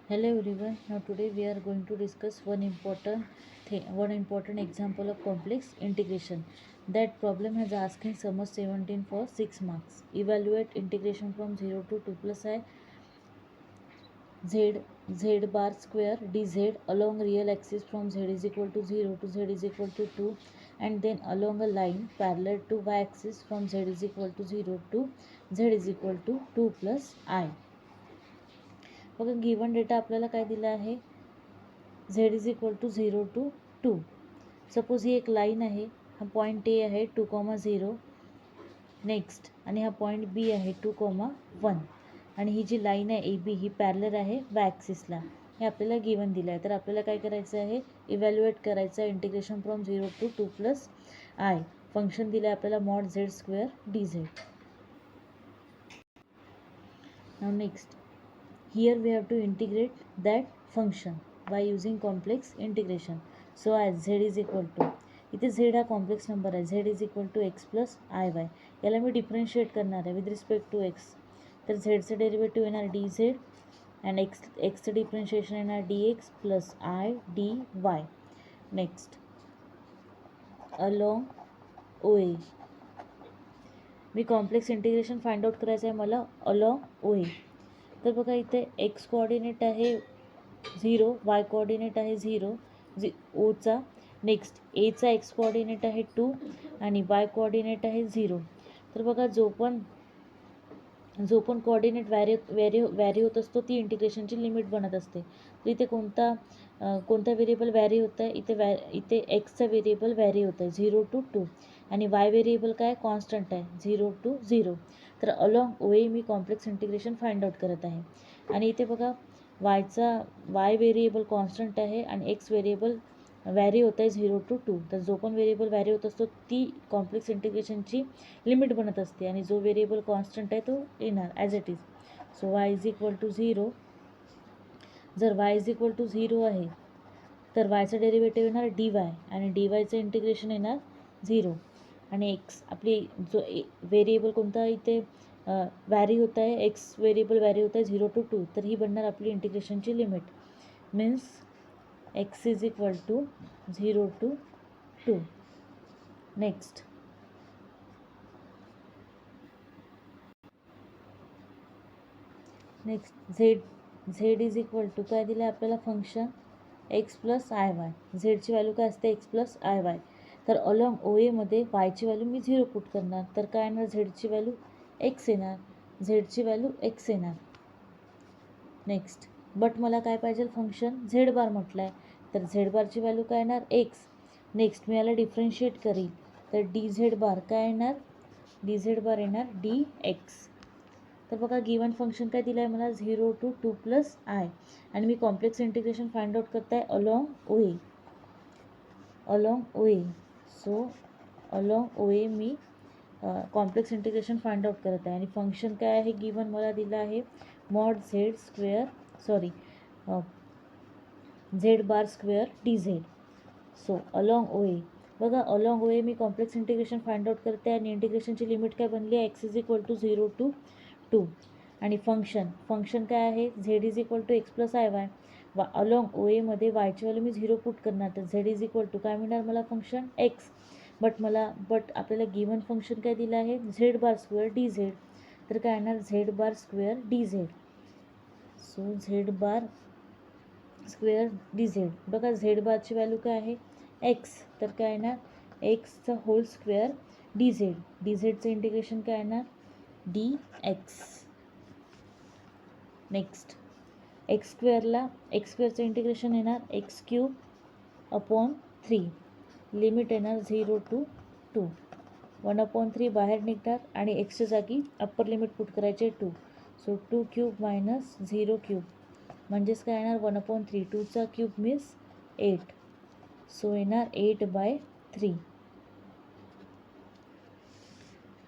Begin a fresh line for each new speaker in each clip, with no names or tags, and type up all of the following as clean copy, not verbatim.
Hello everyone. Now today we are going to discuss one important example of complex integration. That problem has asked in summer 17 for 6 marks. Evaluate integration from 0 to 2 plus I z bar square dz along real axis from z is equal to 0 to z is equal to 2, and then along a line parallel to y axis from z is equal to 0 to z is equal to 2 plus I. बघा given data आपल्याला काय दिला आहे, Z is equal to 0 to 2. Suppose ही एक line आहे, हा point A आहे 2,0 नेक्स्ट, आणि हा पॉईंट बी आहे 2,1, आणि ही जी लाईन आहे ए बी ही पॅरलर आहे वाय ॲक्सिसला. हे आपल्याला गिवन दिलं आहे. तर आपल्याला काय करायचं आहे, इव्हॅल्युएट करायचं आहे integration from 0 to 2 plus i. Function दिलं आहे आपल्याला mod z square d z. नाव next, here we have to integrate that function by using complex integration. So as z is equal to, इथे z हा complex number आहे, z is equal to x plus i y. याला मी differentiate करणार आहे with respect to x. तर झेडचं derivative येणार डी झेड, अँड एक्सचं डिफरन्शिएशन येणार d x plus i d y. Next along O A, मी कॉम्प्लेक्स इंटिग्रेशन फाइंड आउट करायचं आहे मला अलॉंग ओ ए. तर बघा इथे एक्स कोऑर्डिनेट आहे 0, वाय कोऑर्डिनेट आहे 0 ओचा. नेक्स्ट एचा एक्स कोऑर्डिनेट आहे 2 आणि वाय कोऑर्डिनेट आहे 0. तर बघा जो पण कोऑर्डिनेट व्हॅरी होत असतो ती इंटिग्रेशनची लिमिट बनत असते. तर इथे कोणता व्हेरिएबल व्हॅरी होत आहे, इथे एक्सचा व्हेरिएबल व्हॅरी होत आहे 0 टू 2, आणि वाय व्हेरिएबल काय कॉन्स्टंट आहे 0 टू 0. तर अलॉंग ओ ए मी कॉम्प्लेक्स इंटिग्रेशन फाइंड आउट करत आहे. आणि इथे बघा वाय व्हेरिएबल कॉन्स्टंट आहे आणि एक्स व्हेरिएबल व्हॅरी होत आहे 0 टू 2. तर जो पण व्हेरिएबल व्हॅरी होत असतो ती कॉम्प्लेक्स इंटिग्रेशनची लिमिट बनत असते, आणि जो व्हेरिएबल कॉन्स्टंट आहे तो येणार as it is. So y is equal to 0. जर वाय इज इक्वल टू 0 आहे तर वायचं डेरिव्हेटिव्ह येणार डी वाय, आणि डी वायचं इंटिग्रेशन येणार 0. आणि एक्स आपली जो व्हेरिएबल कोणता इथे व्हॅरी होत आहे, एक्स व्हेरिएबल व्हॅरी होत आहे 0 टू 2, तर ही बनणार आपली इंटिग्रेशनची limit. Means x is equal to 0 to 2. Next z is equal to काय दिलं आहे आपल्याला function x plus i y. झेडची व्हॅल्यू काय असते एक्स प्लस आय वाय. तर अलॉंग ओ एमध्ये वायची व्हॅल्यू मी 0 पुट करणार, तर काय येणार झेडची व्हॅल्यू एक्स येणार, झेडची व्हॅल्यू एक्स येणार. नेक्स्ट बट मला काय पाहिजे फंक्शन झेड बार म्हटलं आहे, तर झेड बारची व्हॅल्यू काय येणार एक्स. नेक्स्ट मी याला डिफरन्शिएट करीन, तर डी झेड बार काय येणार, डी झेड बार येणार डी एक्स. तर बघा गिवन फंक्शन काय दिलं आहे मला 0 टू 2 प्लस आय, आणि मी कॉम्प्लेक्स इंटिग्रेशन फाइंड आउट करत आहे along O A. So along O A मी कॉम्प्लेक्स इंटिग्रेशन फाइंड आउट करत आहे, आणि फंक्शन काय आहे गिवन मला दिलं आहे mod z square z bar square d z. So along O A, बघा अलॉंग ओ ए मी कॉम्प्लेक्स इंटिग्रेशन फाइंड आउट करते आहे, आणि इंटिग्रेशनची लिमिट काय बनली आहे x is equal to 0 to 2. आणि फंक्शन काय आहे Z is equal to x plus i y. Along O एमध्ये वायची व्हॅल्यू मी 0 पुट करणार, तर झेड इज इक्वल टू काय मिळणार मला फंक्शन एक्स. बट आपल्याला गिवन फंक्शन काय दिलं आहे z bar square d z. तर काय येणार z bar square d z. So z bar square d z. बघा झेड बारची व्हॅल्यू काय आहे एक्स, तर काय येणार एक्सचा whole square d z. D झेडचं इंटिग्रेशन काय येणार डी एक्स. नेक्स्ट एक्स स्क्वेअरचं इंटिग्रेशन येणार एक्स क्यूब अपॉन 3. लिमिट येणार 0 टू 2. 1/3 बाहेर निघणार, आणि एक्सच्या जागी अप्पर लिमिट पुट करायचे 2. सो 2 क्यूब मायनस 0 क्यूब म्हणजेच काय येणार 1/3. 2चा क्यूब मीन्स 8. सो येणार 8/3.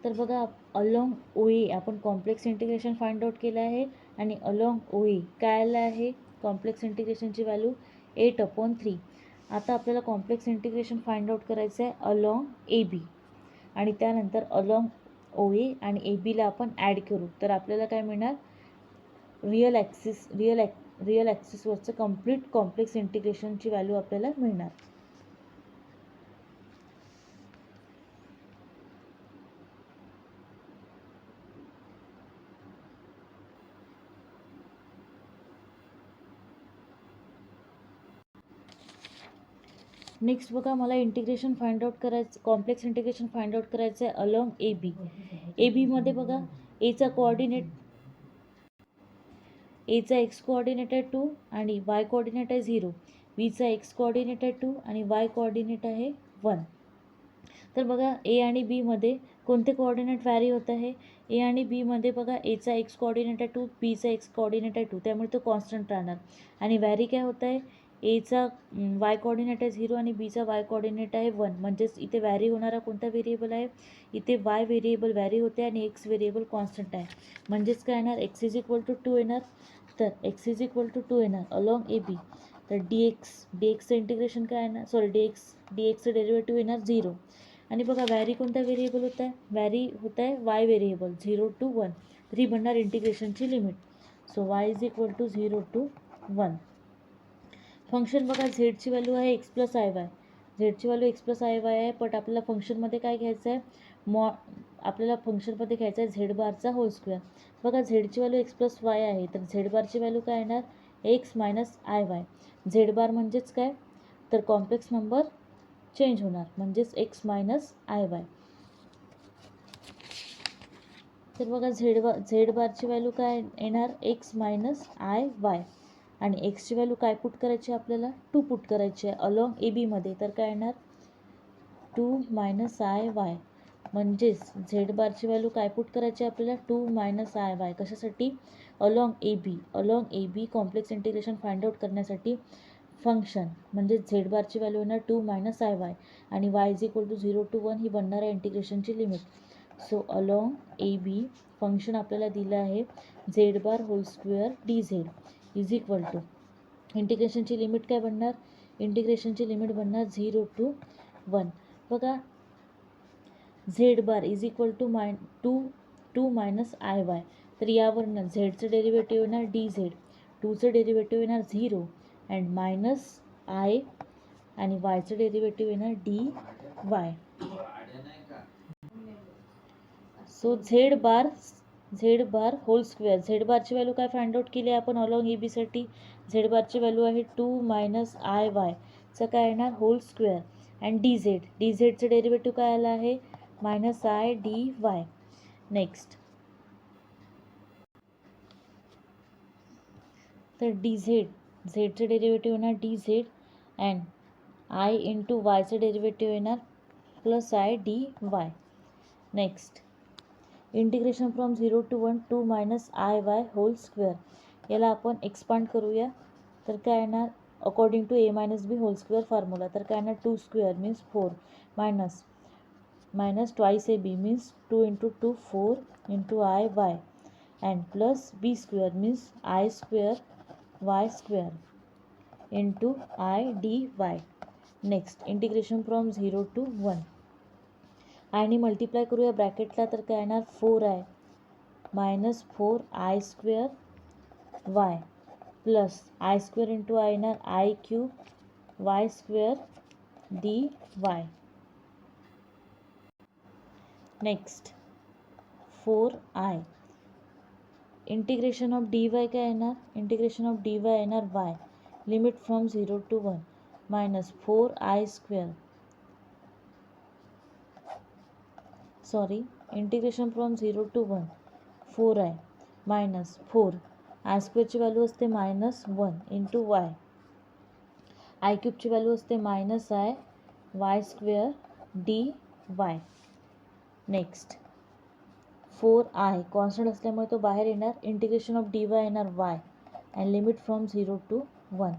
तर बघा अलॉंग ओ ए आपण कॉम्प्लेक्स इंटिग्रेशन फाइंड आउट केलं आहे, आणि अलॉंग ओ ए काय आलं आहे कॉम्प्लेक्स इंटिग्रेशनची व्हॅल्यू 8/3. आता आपल्याला कॉम्प्लेक्स इंटिग्रेशन फाइंड आउट करायचं आहे अलॉंग ए बी, आणि त्यानंतर अलॉंग ओ ए आणि ए बीला आपण ॲड करू, तर आपल्याला काय मिळणार रिअल ॲक्सिसवरचं कम्प्लीट कॉम्प्लेक्स इंटिग्रेशनची व्हॅल्यू आपल्याला मिळणार. नेक्स्ट बघा, मला इंटिग्रेशन फाइंड आउट करायचं, कॉम्प्लेक्स इंटिग्रेशन फाइंड आउट करायचं आहे अलॉंग ए बी. ए बीमध्ये बघा, एचा कोऑर्डिनेट, एचा एक्स कोऑर्डिनेट आहे 2 आणि वाय कोऑर्डिनेट आहे 0. बीचा एक्स कोऑर्डिनेट आहे 2 आणि वाय कोऑर्डिनेट आहे 1. तर बघा, ए आणि बीमध्ये कोणते कोऑर्डिनेट व्हॅरी होत आहे? ए आणि बीमध्ये बघा, एचा एक्स कोऑर्डिनेट आहे 2, बीचा एक्स कोऑर्डिनेट आहे 2, त्यामुळे तो कॉन्स्टंट राहणार. आणि व्हॅरी काय होत आहे? एचा वाय कोऑर्डिनेट आहे 0 आणि बीचा वाय कोऑर्डिनेट आहे 1. म्हणजेच इथे व्हॅरी होणारा कोणता व्हेरिएबल आहे? इथे वाय व्हेरिएबल व्हॅरी होते आणि एक्स व्हेरिएबल कॉन्स्टंट आहे. म्हणजेच काय येणार? एक्स इज इक्वल टू 2 येणार. तर एक्स इज इक्वल टू 2 येणार अलॉंग ए बी. तर डी एक्सचं इंटिग्रेशन काय येणार? सॉरी, डी एक्सचं डेरिव्हेटिव्ह येणार 0. आणि बघा, व्हॅरी कोणता व्हेरिएबल होत आहे? व्हॅरी होत आहे वाय व्हेरिएबल 0 to 1. तर ही बनणार इंटिग्रेशनची limit. So y is equal to 0 to 1. Function बघा, झेडची व्हॅल्यू आहे एक्स प्लस आय वाय. झेडची value x plus i y आहे, बट आपल्याला फंक्शनमध्ये काय घ्यायचं आहे? आपल्याला फंक्शनमध्ये घ्यायचं आहे झेड बारचा होल स्क्वेअर. बघा, झेडची व्हॅल्यू एक्स प्लस वाय आहे, तर झेड बारची व्हॅल्यू काय येणार? X minus i Y. Z bar म्हणजेच काय? तर कॉम्प्लेक्स नंबर चेंज होणार, म्हणजेच एक्स मायनस आय वाय. तर बघा, झेड बारची व्हॅल्यू काय येणार? X minus i y. आणि एक्सची व्हॅल्यू काय पुट करायची आपल्याला? 2 पुट करायची आहे अलॉंग ए बीमध्ये. तर काय येणार? 2 मायनस आय वाय. म्हणजेच झेड बारची व्हॅल्यू काय पुट करायची आपल्याला? 2 मायनस आय वाय. कशासाठी? Along A B complex integration find out करण्यासाठी फंक्शन, म्हणजे झेड बारची व्हॅल्यू येणार 2 मायनस आय वाय आणि y is equal to 0 to 1 ही बनणार आहे इंटिग्रेशनची limit. So along A B function आपल्याला दिलं आहे z bar whole square d z is equal to, इंटिग्रेशनची लिमिट काय बनणार? इंटिग्रेशनची लिमिट बनणार 0 to 1. बघा, z bar is equal to 2 minus i y. तर यावरनं झेडचं डेरिव्हेटिव्ह येणार डी झेड, 2चं डेरिव्हेटिव्ह येणार 0 अँड मायनस आय आणि वायचं डेरिव्हेटिव्ह येणार d y. So z bar whole square. Z बारची व्हॅल्यू काय फाइंड आउट केली आपण अलॉंग ए बीसाठी? झेड बारची व्हॅल्यू आहे 2 मायनस आय वायचं काय येणार? होल स्क्वेअर अँड डी झेडचं डेरिव्हेटिव्ह काय आलं आहे? Minus i d y. Next, तर झेडचं डेरिव्हेटिव्ह येणार d z and i into वायचं डेरिव्हेटिव्ह येणार plus i d y. Next, integration from 0 to 1 2 minus i y whole square. याला आपण एक्सपांड करूया. तर काय येणार? According to a minus b whole square formula. तर काय येणार? 2 square means 4 minus twice a b means 2 into 2 4 into i Y and plus b square means i square y square into i d y. Next, integration from 0 to 1. आयने multiply करूया ब्रॅकेटला. तर काय येणार? 4i minus 4i square y plus i square into i येणार i cube y square d y. Next, 4i integration of d y काय येणार? Integration of d y येणार y limit from 0 to 1 minus 4i square, integration from 0 to 1 4i minus 4 i स्क्वेअरची value असते minus 1 into y, i क्यूबची value असते minus i y square d y. Next, 4i constant असल्यामुळे तो बाहेर येणार. Integration of d y येणार y and limit from 0 to 1.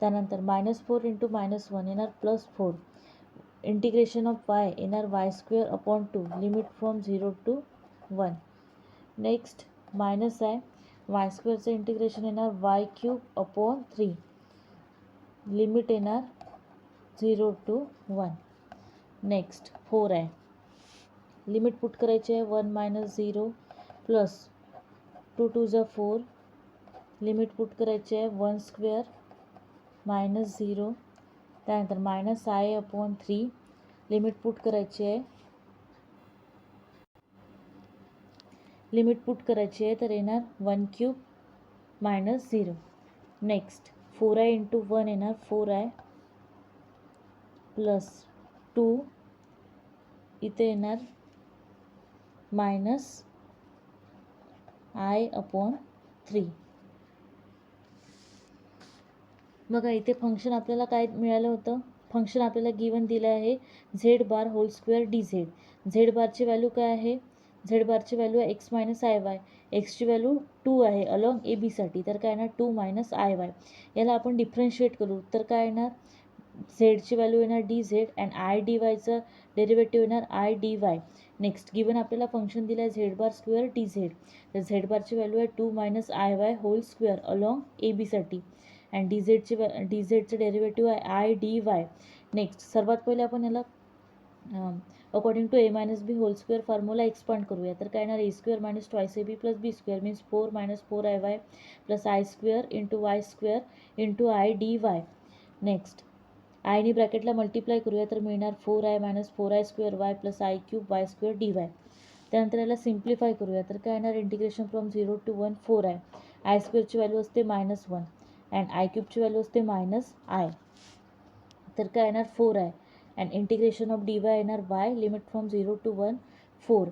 त्यानंतर मायनस 4 इंटू मायनस 1 येणार प्लस 4. इंटिग्रेशन ऑफ वाय येणार y square upon 2 limit from 0 to 1. Next, minus i y स्क्वेअरचं integration येणार वाय क्यूब अपॉन 3 लिमिट येणार 0 to 1. Next, 4i limit put करायची आहे 1 minus 0 plus 2 2 4 limit put करायची आहे 1² -0, त्यानंतर -i/3 लिमिट पुट करायची आहे, तर येणार 1³ -0. नेक्स्ट 4i × 1 येणार 4i + 2, इथे येणार -i/3. बघा इथे फंक्शन आपल्याला काय मिळालं होतं, फंक्शन आपल्याला गिवन दिलं आहे z⁻² dz. झेड बारची व्हॅल्यू काय आहे, झेड बारची व्हॅल्यू आहे x - iy, एक्सची व्हॅल्यू 2 आहे अलॉंग ए बीसाठी, तर काय येणार 2 - iy. याला आपण डिफरन्शिएट करू तर काय येणार, झेडची व्हॅल्यू येणार dz अँड आय डी वायचं डेरिव्हेटिव्ह येणार I d y. Next given आपल्याला फंक्शन दिलं आहे z⁻² dz, तर झेड बारची व्हॅल्यू आहे 2 - iy² अलॉंग ए बीसाठी, अँड डीझेडचं डेरिव्हेटिव्ह आहे आय डी वाय. नेक्स्ट सर्वात पहिले आपण याला according to a-b² formula expand करूया, तर काय येणार a² - 2ab + b² means 4 - 4iy + i² × y² × i d y. Next आयनी ब्रॅकेटला मल्टिप्लाय करूया, तर मिळणार 4i - 4i² y + i³ y² dy. त्यानंतर याला सिम्प्लिफाय करूया, तर काय येणार इंटिग्रेशन फ्रॉम 0 to 1 4i, i²ची व्हॅल्यू असते -1 अँड i³ ची व्हॅल्यू असते -i, तर काय येणार 4i and integration of dy येणार y, limit from 0 to 1 4,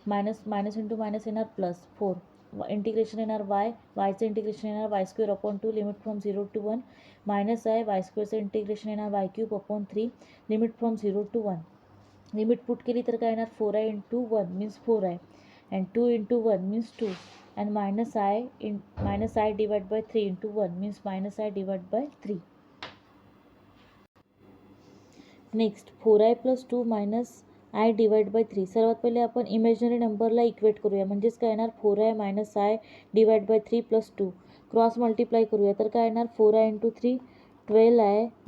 minus × minus येणार +4, इंटिग्रेशन येणार yचं इंटिग्रेशन येणार y²/2, limit from 0 to 1 -i, y²चं इंटिग्रेशन येणार y³/3, limit from 0 to 1. Limit put केली तर काय येणार 4i × 1 means 4i and 2 × 1 means 2 and -i divide by 3 × 1 means -i divide by 3. Next 4i + 2 - i divide by 3. सर्वात पहिले आपण इमॅजिनरी नंबरला इक्वेट करूया, म्हणजेच काय येणार 4i - i divide by 3 + 2. Cross multiply करूया, तर काय येणार 4i × 3 12i -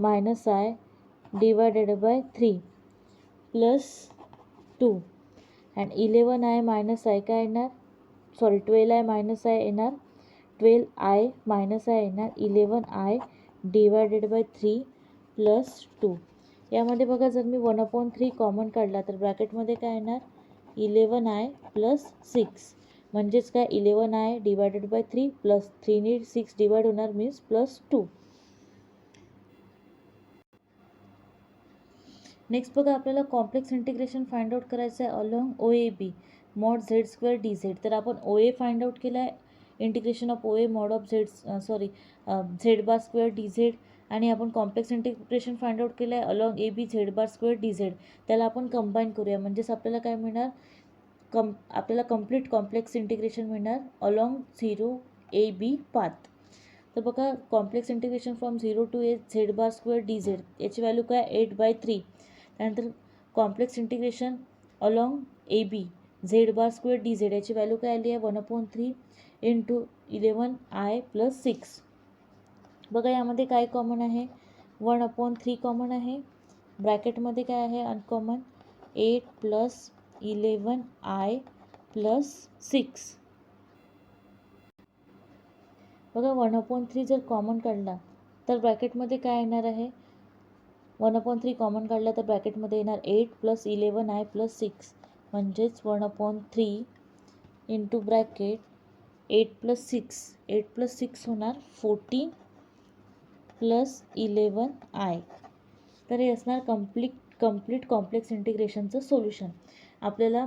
i divided by 3 + 2 and 11i - i काय येणार, 12i - i येणार, 12i - i येणार 11i डिवायडेड बाय 3 + 2. यामध्ये बघा जर मी 1/3 कॉमन काढला तर ब्रॅकेटमध्ये काय येणार 11i + 6, म्हणजेच काय 11i डिवायडेड बाय 3 + 3ने 6 डिवाइड होणार मीन्स +2. नेक्स्ट बघा आपल्याला कॉम्प्लेक्स इंटिग्रेशन फाइंड आउट करायचं आहे along OAB mod z² dz. तर आपण OA फाइंड आउट केला आहे, integration of OA mod of z² dz, आणि आपण कॉम्प्लेक्स इंटिग्रेशन फाइंड आउट केलं आहे अलॉंग AB z² dz. त्याला आपण कंबाईन करूया, म्हणजेच आपल्याला काय मिळणार, आपल्याला कम्प्लीट कॉम्प्लेक्स इंटिग्रेशन मिळणार अलॉंग 0AB पाथ. तर बघा complex integration from 0 to a z² dz, याची व्हॅल्यू काय 8/3. त्यानंतर complex integration along AB z² dz, याची व्हॅल्यू काय आली आहे 1/3 × 11i + 6. बघा यामध्ये काय कॉमन आहे, 1/3 कॉमन आहे, ब्रॅकेटमध्ये काय आहे अनकॉमन 8 + 11i + 6. बघा 1/3 जर कॉमन काढला तर ब्रॅकेटमध्ये काय येणार आहे, 1/3 कॉमन काढला तर ब्रॅकेटमध्ये येणार 8 + 11i + 6, म्हणजेच 1/3 इंटू ब्रॅकेट 8 + 6, 8 + 6 होणार 14 + 11i. तर हे असणार कम्प्लीट कॉम्प्लेक्स इंटिग्रेशनचं सोल्युशन. आपल्याला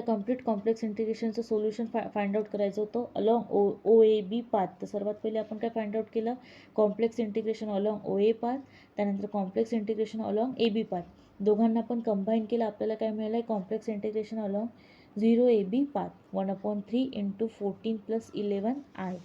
कम्प्लीट कॉम्प्लेक्स इंटिग्रेशनचं सोल्युशन फाइंड आउट करायचं होतं अलॉंग OAB पाथ. तर सर्वात पहिले आपण काय फाइंड आउट केलं, complex integration along OA path, त्यानंतर complex integration along AB path. दोघांना पण कंबाईन केलं, आपल्याला काय मिळालं आहे complex integration along 0AB path 1/3 × 14 + 11i.